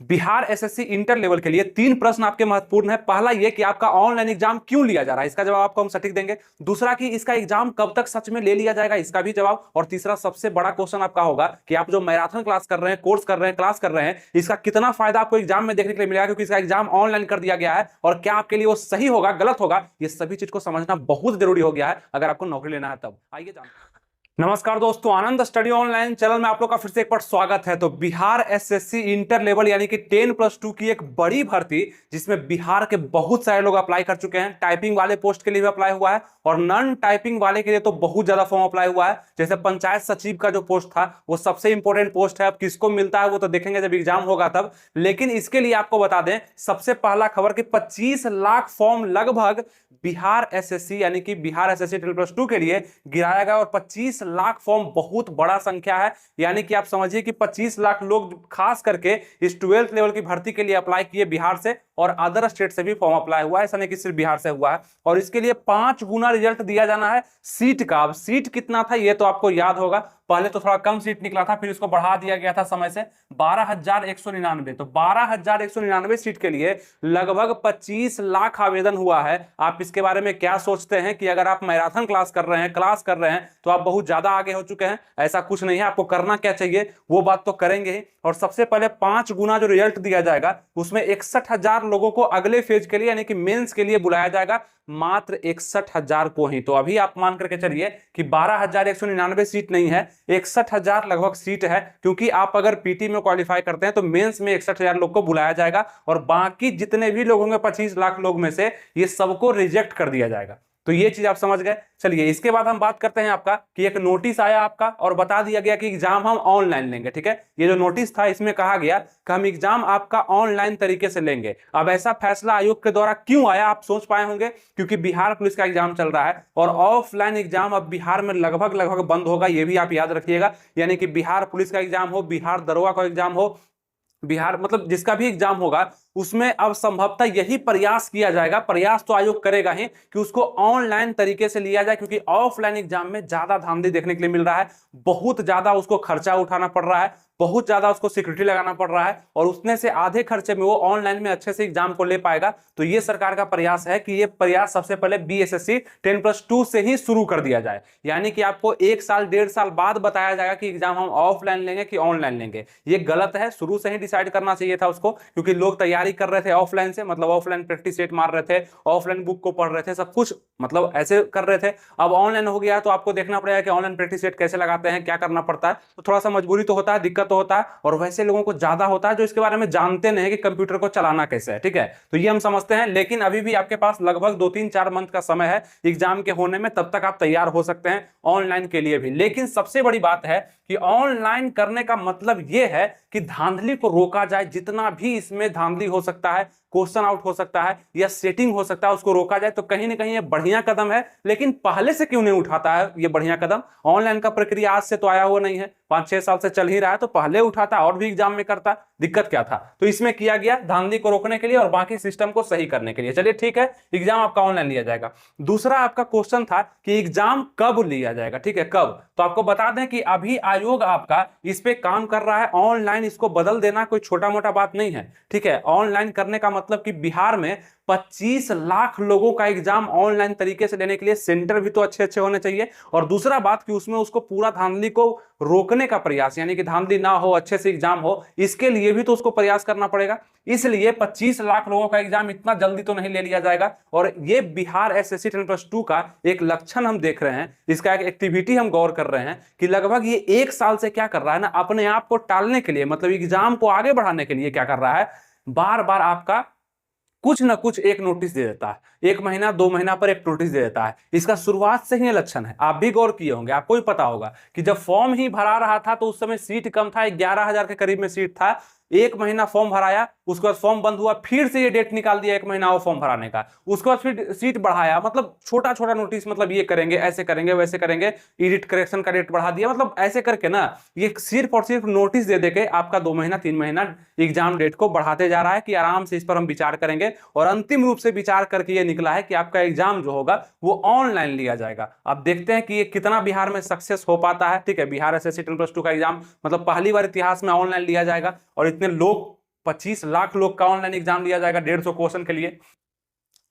Bihar SSC inter level के लिए 3 प्रश्न आपके महत्वपूर्ण है। पहला ये कि आपका ऑनलाइन एग्जाम क्यों लिया जा रहा है, इसका जवाब आपको हम सटीक देंगे। दूसरा कि इसका एग्जाम कब तक सच में ले लिया जाएगा, इसका भी जवाब। और तीसरा सबसे बड़ा क्वेश्चन आपका होगा कि आप जो मैराथन क्लास कर रहे हैं, कोर्स कर रहे हैं, क्लास कर रहे हैं, इसका कितना फायदा आपको एग्जाम में देखने के लिए मिलेगा, क्योंकि इसका एग्जाम ऑनलाइन कर दिया गया है। और क्या आपके लिए वो सही होगा, गलत होगा, ये सभी चीज को समझना बहुत जरूरी हो गया है अगर आपको नौकरी लेना है तब। आइए जानते हैं। नमस्कार दोस्तों, आनंद स्टडी ऑनलाइन चैनल में आप लोग का फिर से एक बार स्वागत है। तो बिहार एसएससी इंटर लेवल यानी कि 10+2 की एक बड़ी भर्ती, जिसमें बिहार के बहुत सारे लोग अप्लाई कर चुके हैं। टाइपिंग वाले पोस्ट के लिए भी अप्लाई हुआ है और नॉन टाइपिंग वाले के लिए तो बहुत ज्यादा फॉर्म अप्लाई हुआ है। जैसे पंचायत सचिव का जो पोस्ट था वो सबसे इंपॉर्टेंट पोस्ट है। अब किसको मिलता है वो तो देखेंगे जब एग्जाम होगा तब। लेकिन इसके लिए आपको बता दें सबसे पहला खबर कि 25 लाख फॉर्म लगभग बिहार एसएससी यानी कि बिहार एसएससी 10+2 के लिए गिराया गया। और 25 लाख फॉर्म बहुत बड़ा संख्या है। यानी कि आप समझिए कि 25 लाख लोग खास करके इस 12th लेवल की भर्ती के लिए अप्लाई किए बिहार से, और अदर स्टेट से भी फॉर्म अप्लाई हुआ है, ऐसा नहीं कि सिर्फ बिहार से हुआ है। और इसके लिए 5 गुना रिजल्ट दिया जाना है सीट का। अब सीट कितना था ये तो आपको याद होगा, पहले तो थोड़ा कम सीट निकला था, फिर इसको बढ़ा दिया गया था समय से 12,199। तो 12,199 सीट के लिए लगभग 25 लाख आवेदन हुआ है। आप इसके बारे में क्या सोचते हैं कि अगर आप मैराथन क्लास कर रहे हैं, क्लास कर रहे हैं, तो आप बहुत ज्यादा आगे हो चुके हैं? ऐसा कुछ नहीं है। आपको करना क्या चाहिए वो बात तो करेंगे ही। और सबसे पहले 5 गुना जो रिजल्ट दिया जाएगा उसमें 61,000 लोगों को अगले फेज के लिए यानी कि मेंस के लिए बुलाया जाएगा, मात्र 61,000 को ही। तो अभी आप मान करके चलिए कि 12,199 सीट नहीं है, 61,000 लगभग सीट है। क्योंकि आप अगर पीटी में क्वालिफाई करते हैं तो मेंस में 61,000 लोग को बुलाया जाएगा, और बाकी जितने भी लोग होंगे 25 लाख लोग में से ये सबको रिजेक्ट कर दिया जाएगा। तो ये चीज आप समझ गए। चलिए इसके बाद हम बात करते हैं आपका कि एक नोटिस आया आपका और बता दिया गया कि एग्जाम हम ऑनलाइन लेंगे। ठीक है, ये जो नोटिस था इसमें कहा गया कि हम एग्जाम आपका ऑनलाइन तरीके से लेंगे। अब ऐसा फैसला आयोग के द्वारा क्यों आया आप सोच पाए होंगे, क्योंकि बिहार पुलिस का एग्जाम चल रहा है और ऑफलाइन एग्जाम अब बिहार में लगभग बंद होगा, ये भी आप याद रखिएगा। यानी कि बिहार पुलिस का एग्जाम हो, बिहार दरोगा का एग्जाम हो, बिहार मतलब जिसका भी एग्जाम होगा उसमें अब संभवतः यही प्रयास किया जाएगा, प्रयास तो आयोग करेगा ही कि उसको ऑनलाइन तरीके से लिया जाए। क्योंकि ऑफलाइन एग्जाम में ज्यादा धांधली देखने के लिए मिल रहा है, बहुत ज्यादा उसको खर्चा उठाना पड़ रहा है, बहुत ज्यादा उसको सिक्योरिटी लगाना पड़ रहा है, और उसमें से आधे खर्चे में वो ऑनलाइन में अच्छे से एग्जाम को ले पाएगा। तो ये सरकार का प्रयास है कि ये प्रयास सबसे पहले बीएसएससी 10+2 से ही शुरू कर दिया जाए। यानी कि आपको 1 साल 1.5 साल बाद बताया जाएगा कि एग्जाम हम ऑफलाइन लेंगे कि ऑनलाइन लेंगे। ये गलत है, शुरू से ही डिसाइड करना चाहिए था उसको, क्योंकि लोग तैयारी कर रहे थे ऑफलाइन से, मतलब ऑफलाइन प्रैक्टिस सेट मार रहे थे, ऑफलाइन बुक को पढ़ रहे थे, सब कुछ मतलब ऐसे कर रहे थे। अब ऑनलाइन हो गया तो आपको देखना पड़ेगा कि ऑनलाइन प्रैक्टिस सेट कैसे लगाते हैं, क्या करना पड़ता है। तो थोड़ा सा मजबूरी तो होता है, दिक्कत तो होता है, और वैसे लोगों को ज्यादा होता है जो इसके बारे में जानते नहीं कि कंप्यूटर को चलाना कैसे है। ठीक है, तो ये हम समझते हैं। लेकिन अभी भी आपके पास लगभग 2-3-4 मंथ का समय है एग्जाम के होने में, तब तक आप तैयार हो सकते हैं ऑनलाइन के लिए भी। लेकिन सबसे बड़ी बात है कि ऑनलाइन करने का मतलब यह है कि धांधली को रोका जाए। जितना भी इसमें धांधली हो सकता है, क्वेश्चन आउट हो सकता है या सेटिंग हो सकता है, उसको रोका जाए। तो कहीं ना कहीं ये बढ़िया कदम है। लेकिन पहले से क्यों नहीं उठाता है ये बढ़िया कदम? ऑनलाइन का प्रक्रिया आज से तो आया हुआ नहीं है, 5-6 साल से चल ही रहा है। तो पहले उठाता और भी एग्जाम में करता, दिक्कत क्या था? तो इसमें किया गया धांधली को रोकने के लिए और बाकी सिस्टम को सही करने के लिए। चलिए ठीक है, एग्जाम आपका ऑनलाइन लिया जाएगा। दूसरा आपका क्वेश्चन था कि एग्जाम कब लिया जाएगा। ठीक है, कब? तो आपको बता दें कि अभी आयोग आपका इस पे काम कर रहा है। ऑनलाइन इसको बदल देना कोई छोटा मोटा बात नहीं है। ठीक है, ऑनलाइन करने का मतलब कि बिहार में 25 लाख लोगों का एग्जाम ऑनलाइन तरीके से लेने के लिए सेंटर भी तो अच्छे अच्छे होने चाहिए। और दूसरा बात कि उसमें उसको पूरा धांधली को रोकने का प्रयास, यानी कि धांधली ना हो, अच्छे से एग्जाम हो, इसके लिए भी तो उसको प्रयास करना पड़ेगा। इसलिए 25 लाख लोगों का एग्जाम इतना जल्दी तो नहीं ले लिया जाएगा। और ये बिहार एसएससी 10+2 का एक लक्षण हम देख रहे हैं, इसका एक एक्टिविटी हम गौर कर रहे हैं कि लगभग ये 1 साल से क्या कर रहा है ना, अपने आप को टालने के लिए, मतलब एग्जाम को आगे बढ़ाने के लिए क्या कर रहा है, बार बार आपका कुछ ना कुछ एक नोटिस दे देता है। 1 महीना 2 महीना पर एक नोटिस दे देता है। इसका शुरुआत से ही लक्षण है। आप भी गौर किए होंगे, आपको भी पता होगा कि जब फॉर्म ही भरा रहा था तो उस समय सीट कम था, 11,000 के करीब में सीट था। 1 महीना फॉर्म भराया, उसके बाद फॉर्म बंद हुआ, फिर से ये डेट निकाल दिया 1 महीना और फॉर्म भराने का, उसके बाद फिर सीट बढ़ाया। मतलब छोटा छोटा नोटिस, मतलब ये करेंगे, ऐसे करेंगे, वैसे करेंगे, एडिट करेक्शन का डेट बढ़ा दिया, मतलब ऐसे करके ना ये सिर्फ और सिर्फ नोटिस दे देके आपका 2 महीना 3 महीना एग्जाम डेट को बढ़ाते जा रहा है कि आराम से इस पर हम विचार करेंगे। और अंतिम रूप से विचार करके ये निकला है कि आपका एग्जाम जो होगा वो ऑनलाइन लिया जाएगा। अब देखते हैं कि ये कितना बिहार में सक्सेस हो पाता है। ठीक है, बिहार एसएससी 10+2 का एग्जाम मतलब पहली बार इतिहास में ऑनलाइन लिया जाएगा और इतने लोग 25 लाख लोग का ऑनलाइन एग्जाम लिया जाएगा 150 क्वेश्चन के लिए,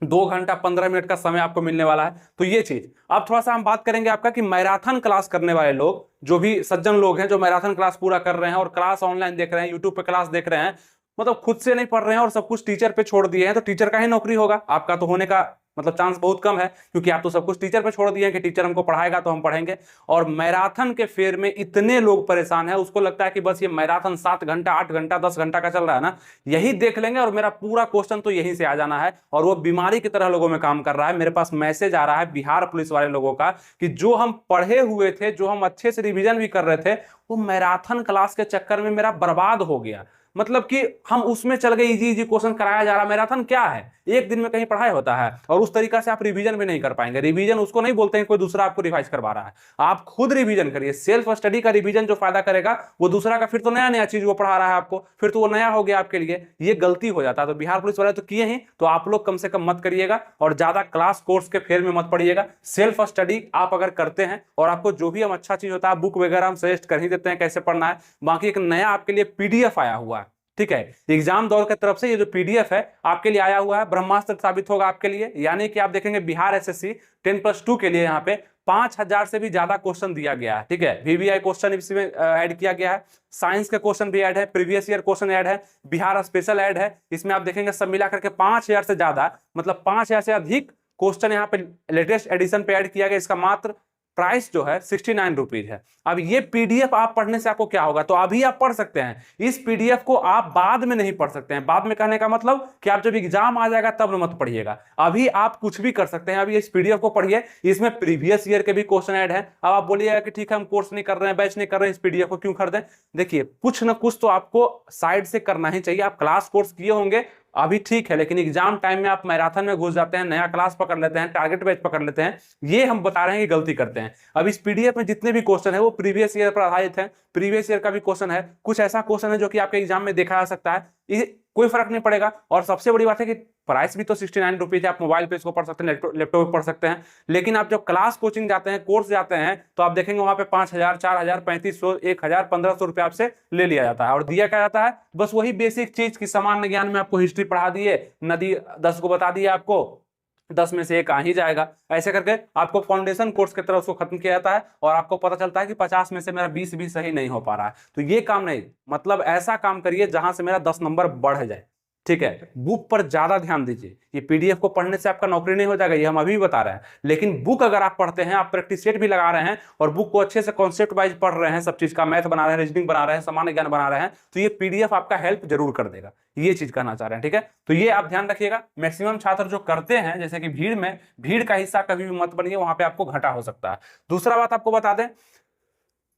2 घंटा 15 मिनट का समय आपको मिलने वाला है। तो ये चीज अब थोड़ा सा हम बात करेंगे आपका कि मैराथन क्लास करने वाले लोग, जो भी सज्जन लोग हैं जो मैराथन क्लास पूरा कर रहे हैं और क्लास ऑनलाइन देख रहे हैं, यूट्यूब पे क्लास देख रहे हैं, मतलब खुद से नहीं पढ़ रहे हैं और सब कुछ टीचर पे छोड़ दिए हैं, तो टीचर का ही नौकरी होगा, आपका तो होने का मतलब चांस बहुत कम है, क्योंकि आप तो सब कुछ टीचर पे छोड़ दिए हैं कि टीचर हमको पढ़ाएगा तो हम पढ़ेंगे। और मैराथन के फेर में इतने लोग परेशान हैं, उसको लगता है कि बस ये मैराथन 7 घंटा 8 घंटा 10 घंटा का चल रहा है ना, यही देख लेंगे और मेरा पूरा क्वेश्चन तो यहीं से आ जाना है। और वो बीमारी की तरह लोगों में काम कर रहा है। मेरे पास मैसेज आ रहा है बिहार पुलिस वाले लोगों का कि जो हम पढ़े हुए थे, जो हम अच्छे से रिवीजन भी कर रहे थे, वो मैराथन क्लास के चक्कर में मेरा बर्बाद हो गया। मतलब कि हम उसमें चल गए, इजी इजी क्वेश्चन कराया जा रहा। मैराथन क्या है, एक दिन में कहीं पढ़ाई होता है, और उस तरीका से आप रिवीजन भी नहीं कर पाएंगे। रिवीजन उसको नहीं बोलते हैं कोई दूसरा आपको रिवाइज करवा रहा है, आप खुद रिवीजन करिए। सेल्फ स्टडी का रिवीजन जो फायदा करेगा वो दूसरा का फिर तो नया नया चीज वो पढ़ा रहा है आपको, फिर तो वो नया हो गया आपके लिए, ये गलती हो जाता है। तो बिहार पुलिस वाले तो किए ही, तो आप लोग कम से कम मत करिएगा और ज्यादा क्लास कोर्स के फेर में मत पढ़िएगा। सेल्फ स्टडी आप अगर करते हैं और आपको जो भी हम अच्छा चीज होता है, बुक वगैरह हम सजेस्ट कर ही देते हैं कैसे पढ़ना है। बाकी एक नया आपके लिए पीडीएफ आया हुआ है, ठीक है, एग्जाम दौर की तरफ से ये जो पीडीएफ है आपके लिए आया हुआ है, ब्रह्मास्त्र साबित होगा आपके लिए। यानी कि आप देखेंगे बिहार एसएससी 10+2 के लिए यहाँ पे 5000 से भी ज्यादा क्वेश्चन दिया गया है, ठीक है। वीवीआई क्वेश्चन इसमें ऐड किया गया है, साइंस के क्वेश्चन भी ऐड है, प्रीवियस ईयर क्वेश्चन ऐड है, बिहार स्पेशल ऐड है। इसमें आप देखेंगे सब मिला करके 5000 से ज्यादा, मतलब 5000 से अधिक क्वेश्चन यहाँ पे लेटेस्ट एडिशन पे ऐड किया गया। इसका मात्र प्राइस जो है 69 रुपीज है। अब ये पीडीएफ आप पढ़ने से आपको क्या होगा, तो अभी आप पढ़ सकते हैं, इस पीडीएफ को आप बाद में नहीं पढ़ सकते हैं। बाद में कहने का मतलब कि आप जब एग्जाम आ जाएगा तब मत पढ़िएगा, अभी आप कुछ भी कर सकते हैं। अभी इस पीडीएफ को पढ़िए, इसमें प्रीवियस ईयर के भी क्वेश्चन ऐड है। अब आप बोलिएगा कि ठीक है हम कोर्स नहीं कर रहे हैं, बैच नहीं कर रहे हैं, इस पीडीएफ को क्यों खरीदें। देखिए कुछ ना कुछ तो आपको साइड से करना ही चाहिए। आप क्लास कोर्स किए होंगे अभी ठीक है, लेकिन एग्जाम टाइम में आप मैराथन में घुस जाते हैं, नया क्लास पकड़ लेते हैं, टारगेट बैच पकड़ लेते हैं, ये हम बता रहे हैं कि गलती करते हैं। अब इस पीडीएफ में जितने भी क्वेश्चन है वो प्रीवियस ईयर पर आधारित है, प्रीवियस ईयर का भी क्वेश्चन है, कुछ ऐसा क्वेश्चन है जो कि आपके एग्जाम में देखा जा सकता है, ये कोई फर्क नहीं पड़ेगा। और सबसे बड़ी बात है कि प्राइस भी तो 69 रुपीज है, आप मोबाइल पे इसको पढ़ सकते हैं, लैपटॉप पे पढ़ सकते हैं। लेकिन आप जब क्लास कोचिंग जाते हैं, कोर्स जाते हैं, तो आप देखेंगे वहां पे 5000 4000 3500 1000 1500 रुपए आपसे ले लिया जाता है। और दिया क्या जाता है, बस वही बेसिक चीज की सामान्य ज्ञान में आपको हिस्ट्री पढ़ा दिए, नदी 10 को बता दिए, आपको 10 में से एक आ ही जाएगा। ऐसे करके आपको फाउंडेशन कोर्स की तरफ उसको खत्म किया जाता है और आपको पता चलता है कि 50 में से मेरा 20 भी सही नहीं हो पा रहा है। तो ये काम नहीं, मतलब ऐसा काम करिए जहां से मेरा 10 नंबर बढ़ जाए, ठीक है। बुक पर ज्यादा ध्यान दीजिए, ये पीडीएफ को पढ़ने से आपका नौकरी नहीं हो जाएगा, ये हम अभी भी बता रहे हैं। लेकिन बुक अगर आप पढ़ते हैं, आप प्रैक्टिस सेट भी लगा रहे हैं और बुक को अच्छे से कॉन्सेप्ट वाइज पढ़ रहे हैं, सब चीज का मैथ बना रहे हैं, रीजनिंग बना रहे हैं, सामान्य ज्ञान बना रहे हैं, तो ये पीडीएफ आपका हेल्प जरूर कर देगा। ये चीज कहना चाह रहे हैं, ठीक है। तो ये आप ध्यान रखिएगा। मैक्सिमम छात्र जो करते हैं, जैसे कि भीड़ का हिस्सा कभी भी मत बनिए, वहां पे आपको घाटा हो सकता है। दूसरा बात आपको बता दें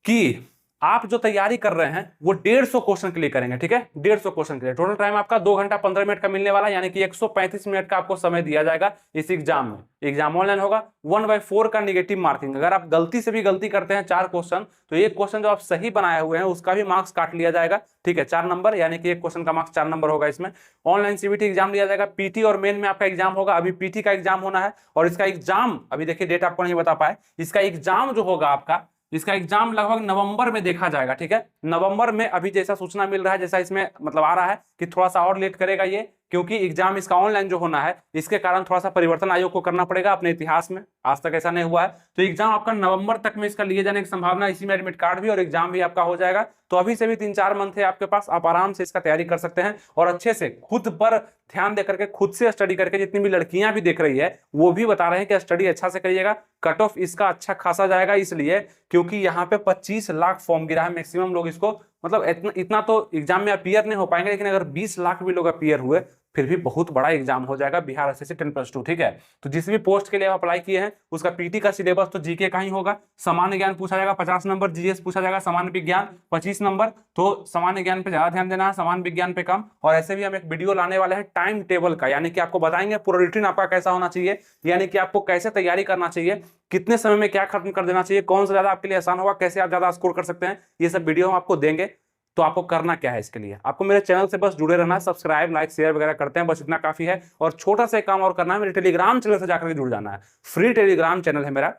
कि आप जो तैयारी कर रहे हैं वो 150 क्वेश्चन के लिए करेंगे, ठीक है। 150 क्वेश्चन के लिए टोटल टाइम आपका 2 घंटा 15 मिनट का मिलने वाला, यानी कि 135 मिनट का आपको समय दिया जाएगा इस एग्जाम में। एग्जाम ऑनलाइन होगा। 1/4 का निगेटिव मार्किंग, अगर आप गलती से भी गलती करते हैं 4 क्वेश्चन, तो एक क्वेश्चन जो आप सही बनाए हुए हैं उसका भी मार्क्स काट लिया जाएगा, ठीक है, 4 नंबर, यानी कि एक क्वेश्चन का मार्क्स 4 नंबर होगा इसमें। ऑनलाइन सीबीटी एग्जाम लिया जाएगा, पीटी और मेन में आपका एग्जाम होगा। अभी पीटी का एग्जाम होना है और इसका एग्जाम अभी देखिए डेट आपको नहीं बता पाए, इसका एग्जाम जो होगा आपका, इसका एग्जाम लगभग नवंबर में देखा जाएगा, ठीक है। नवंबर में अभी जैसा सूचना मिल रहा है, जैसा इसमें मतलब आ रहा है कि थोड़ा सा और लेट करेगा ये, क्योंकि एग्जाम इसका ऑनलाइन जो होना है इसके कारण थोड़ा सा परिवर्तन आयोग को करना पड़ेगा। अपने इतिहास में आज तक ऐसा नहीं हुआ है, तो एग्जाम आपका नवंबर तक में इसका लिए जाने की संभावना, इसी में एडमिट कार्ड भी और एग्जाम भी आपका हो जाएगा। तो अभी से भी 3-4 मंथ है आपके पास, आप आराम से इसका तैयारी कर सकते हैं और अच्छे से खुद पर ध्यान देकर के, खुद से स्टडी करके। जितनी भी लड़कियां भी देख रही है वो भी बता रहे हैं कि स्टडी अच्छा से करिएगा। कट ऑफ इसका अच्छा खासा जाएगा, इसलिए क्योंकि यहाँ पे 25 लाख फॉर्म गिरा है। मैक्सिमम लोग इसको मतलब इतना तो एग्जाम में अपीयर नहीं हो पाएंगे, लेकिन अगर 20 लाख भी लोग अपीयर हुए फिर भी बहुत बड़ा एग्जाम हो जाएगा बिहार एसएससी 10+2, ठीक है। तो जिस भी पोस्ट के लिए आप अप्लाई किए हैं उसका पीटी का सिलेबस तो जीके का ही होगा। सामान्य ज्ञान पूछा जाएगा 50 नंबर, जीएस पूछा जाएगा, सामान्य विज्ञान 25 नंबर। तो सामान्य ज्ञान पे ज्यादा ध्यान देना है, सामान्य विज्ञान पे कम। और ऐसे भी हम एक वीडियो लाने वाले हैं टाइम टेबल का, यानी कि आपको बताएंगे पूरा रूटीन आपका कैसा होना चाहिए, यानी कि आपको कैसे तैयारी करना चाहिए, कितने समय में क्या खत्म कर देना चाहिए, कौन सा ज्यादा आपके लिए आसान होगा, कैसे आप ज्यादा स्कोर कर सकते हैं, ये सब वीडियो हम आपको देंगे। तो आपको करना क्या है, इसके लिए आपको मेरे चैनल से बस जुड़े रहना है, सब्सक्राइब लाइक शेयर वगैरह करते हैं, बस इतना काफी है। और छोटा सा काम और करना है, मेरे टेलीग्राम चैनल से जाकर के जुड़ जाना है। फ्री टेलीग्राम चैनल है मेरा,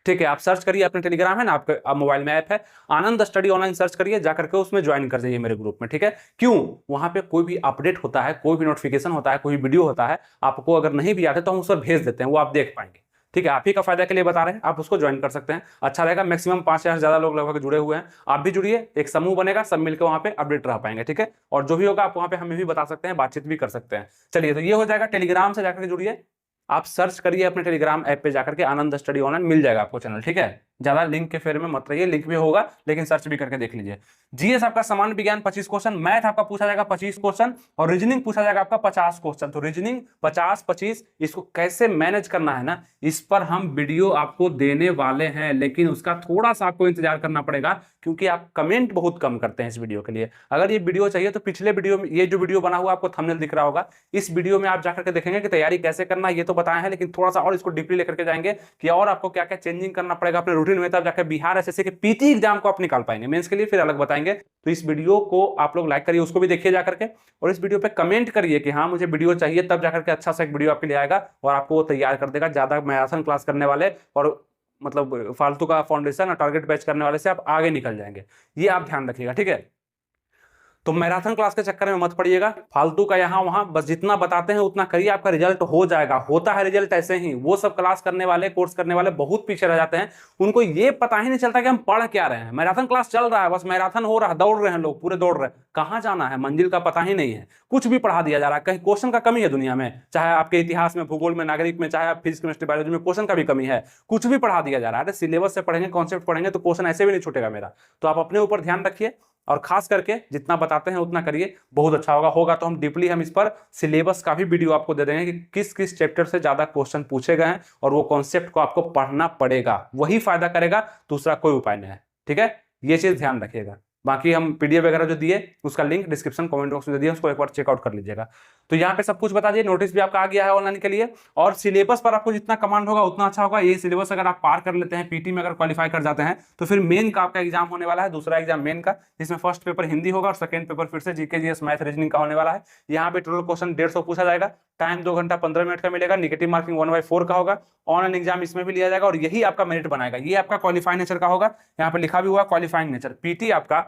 ठीक है, आप सर्च करिए, अपने टेलीग्राम है ना आपके, आप मोबाइल में ऐप है आनंद स्टडी ऑनलाइन, सर्च करिए, जाकर के उसमें ज्वाइन कर जाइए मेरे ग्रुप में। ठीक है, क्यों? वहां पे कोई भी अपडेट होता है, कोई भी नोटिफिकेशन होता है, कोई वीडियो होता है, आपको अगर नहीं भी आते तो हम उस पर भेज देते हैं, वो आप देख पाएंगे। ठीक है, आप ही का फायदा के लिए बता रहे हैं, आप उसको ज्वाइन कर सकते हैं, अच्छा रहेगा। मैक्सिमम 5,000 से ज्यादा लोग लगभग जुड़े हुए हैं, आप भी जुड़िए, एक समूह बनेगा, सब मिलकर वहां पे अपडेट रह पाएंगे। ठीक है, और जो भी होगा आप वहां पे हमें भी बता सकते हैं, बातचीत भी कर सकते हैं। चलिए, तो ये हो जाएगा, टेलीग्राम से जाकर जुड़िए, आप सर्च करिए अपने टेलीग्राम ऐप पे जाकर के आनंद स्टडी ऑनलाइन, मिल जाएगा आपको चैनल। ठीक है, ज्यादा लिंक के फेर में मत रहिए, लिंक भी होगा लेकिन सर्च भी करके देख लीजिए। जीएस आपका सामान्य विज्ञान 25 क्वेश्चन, मैथ आपका पूछा जाएगा 25 क्वेश्चन, और रीजनिंग पूछा जाएगा आपका 50 क्वेश्चन। तो रीजनिंग 50-25 इसको कैसे मैनेज करना है ना, इस पर हम वीडियो आपको देने वाले हैं, लेकिन उसका थोड़ा सा आपको इंतजार करना पड़ेगा, क्योंकि आप कमेंट बहुत कम करते हैं इस वीडियो के लिए। अगर ये वीडियो चाहिए तो पिछले वीडियो में, ये जो वीडियो बना हुआ आपको थंबनेल दिख रहा होगा, इस वीडियो में आप जाकर के देखेंगे कि तैयारी कैसे करना है, ये तो बताया है, लेकिन थोड़ा सा और इसको डीपली लेकर के जाएंगे कि और आपको क्या क्या चेंजिंग करना पड़ेगा अपने रूटीन में, तब जाकर बिहार एसएससी के पीटी एग्जाम को आप निकाल पाएंगे। मेंस के लिए फिर अलग बताएंगे। तो इस वीडियो को आप लोग लाइक करिए, उसको भी देखिए जाकर के, और इस वीडियो पे कमेंट करिए कि हाँ मुझे वीडियो चाहिए, तब जाकर के अच्छा सा एक वीडियो आपके लिए आएगा और आपको वो तैयार कर देगा। ज्यादा मैराथन क्लास करने वाले और मतलब फालतू का फाउंडेशन और टारगेट बैच करने वाले से आप आगे निकल जाएंगे, ये आप ध्यान रखिएगा। ठीक है, तो मैराथन क्लास के चक्कर में मत पड़िएगा, फालतू का यहाँ वहां बस जितना बताते हैं उतना करिए, आपका रिजल्ट हो जाएगा। होता है रिजल्ट ऐसे ही, वो सब क्लास करने वाले, कोर्स करने वाले बहुत पीछे रह जाते हैं, उनको ये पता ही नहीं चलता कि हम पढ़ क्या रहे हैं। मैराथन क्लास चल रहा है, बस मैराथन हो रहा है, दौड़ रहे हैं लोग, पूरे दौड़ रहे हैं, कहाँ जाना है, मंजिल का पता ही नहीं है, कुछ भी पढ़ा दिया जा रहा है। कहीं क्वेश्चन का कमी है दुनिया में, चाहे आपके इतिहास में, भूगोल में, नागरिक में, चाहे आप फिजिक्स केमिस्ट्री बायोलॉजी में, क्वेश्चन का भी कमी है, कुछ भी पढ़ा दिया जा रहा है। सिलेबस से पढ़ेंगे, कॉन्सेप्ट पढ़ेंगे तो क्वेश्चन ऐसे भी नहीं छूटेगा मेरा। तो आप अपने ऊपर ध्यान रखिए, और खास करके जितना बताते हैं उतना करिए, बहुत अच्छा होगा तो हम डीपली हम इस पर सिलेबस का भी वीडियो आपको दे देंगे कि किस किस चैप्टर से ज्यादा क्वेश्चन पूछे गए हैं, और वो कॉन्सेप्ट को आपको पढ़ना पड़ेगा, वही फायदा करेगा, दूसरा कोई उपाय नहीं है। ठीक है, ये चीज ध्यान रखिएगा। बाकी हम पीडीएफ वगैरह जो दिए उसका लिंक डिस्क्रिप्शन कमेंट बॉक्स में दे दिए, उसको एक बार चेकआउट कर लीजिएगा। तो यहाँ पे सब कुछ बता दिए, नोटिस भी आपका आ गया है ऑनलाइन के लिए, और सिलेबस पर आपको जितना कमांड होगा उतना अच्छा होगा। ये सिलेबस अगर आप पार कर लेते हैं, पीटी में अगर क्वालिफाई कर जाते हैं, तो फिर मेन का आपका एग्जाम होने वाला है, दूसरा एग्जाम मेन का, जिसमें फर्स्ट पेपर हिंदी होगा और सेकंड पेपर फिर से जीके जीएस मैथ रीजनिंग का होने वाला है। यहाँ पे टोटल क्वेश्चन 150 पूछा जाएगा, टाइम 2 घंटा 15 मिनट का मिलेगा, निगेटिव मार्किंग 1/4 का होगा, ऑनलाइन एग्जाम इसमें भी लिया जाएगा, और यही आपका मेरिट बनाएगा। ये आपका क्वालिफाइंग नेचर का होगा, यहाँ पे लिखा भी हुआ क्वालिफाइंग नेचर। पीटी आपका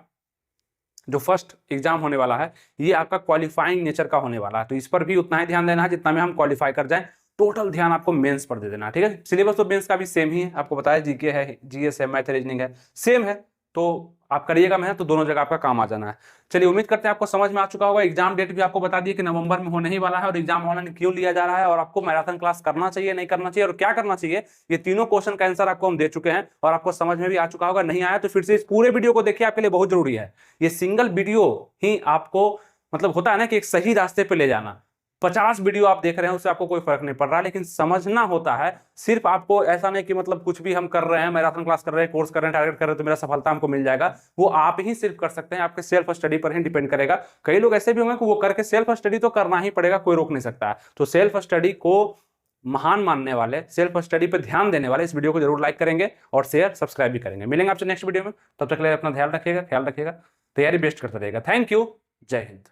जो फर्स्ट एग्जाम होने वाला है, ये आपका क्वालिफाइंग नेचर का होने वाला है, तो इस पर भी उतना ही ध्यान देना है जितना में हम क्वालिफाई कर जाएं। टोटल ध्यान आपको मेंस पर दे देना है। ठीक है, सिलेबस तो मेंस का भी सेम ही है, आपको बताया जीके है, जीएस है, मैथ रीजनिंग है, सेम है, तो आप करिएगा मेहनत तो दोनों जगह आपका काम आ जाना है। चलिए, उम्मीद करते हैं आपको समझ में आ चुका होगा। एग्जाम डेट भी आपको बता दिए कि नवंबर में होने ही वाला है, और एग्जाम ऑनलाइन क्यों लिया जा रहा है, और आपको मैराथन क्लास करना चाहिए नहीं करना चाहिए और क्या करना चाहिए, ये तीनों क्वेश्चन का आंसर आपको हम दे चुके हैं, और आपको समझ में भी आ चुका होगा। नहीं आया तो फिर से इस पूरे वीडियो को देखिए, आपके लिए बहुत जरूरी है। ये सिंगल वीडियो ही आपको मतलब होता है ना कि एक सही रास्ते पे ले जाना। 50 वीडियो आप देख रहे हैं उससे आपको कोई फर्क नहीं पड़ रहा, लेकिन समझना होता है। सिर्फ आपको ऐसा नहीं कि मतलब कुछ भी हम कर रहे हैं, मैराथन क्लास कर रहे हैं, कोर्स कर रहे हैं, टारगेट कर रहे हैं तो मेरा सफलता हमको मिल जाएगा, वो आप ही सिर्फ कर सकते हैं, आपके सेल्फ स्टडी पर ही डिपेंड करेगा। कई लोग ऐसे भी होंगे कि वो करके सेल्फ स्टडी तो करना ही पड़ेगा, कोई रोक नहीं सकता है। तो सेल्फ स्टडी को महान मानने वाले, सेल्फ स्टडी पर ध्यान देने वाले इस वीडियो को जरूर लाइक करेंगे और शेयर सब्सक्राइब भी करेंगे। मिलेंगे आपसे नेक्स्ट वीडियो में, तब तक के लिए अपना ध्यान रखिएगा, ख्याल रखिएगा, तैयारी बेस्ट करते रहेगा। थैंक यू, जय हिंद।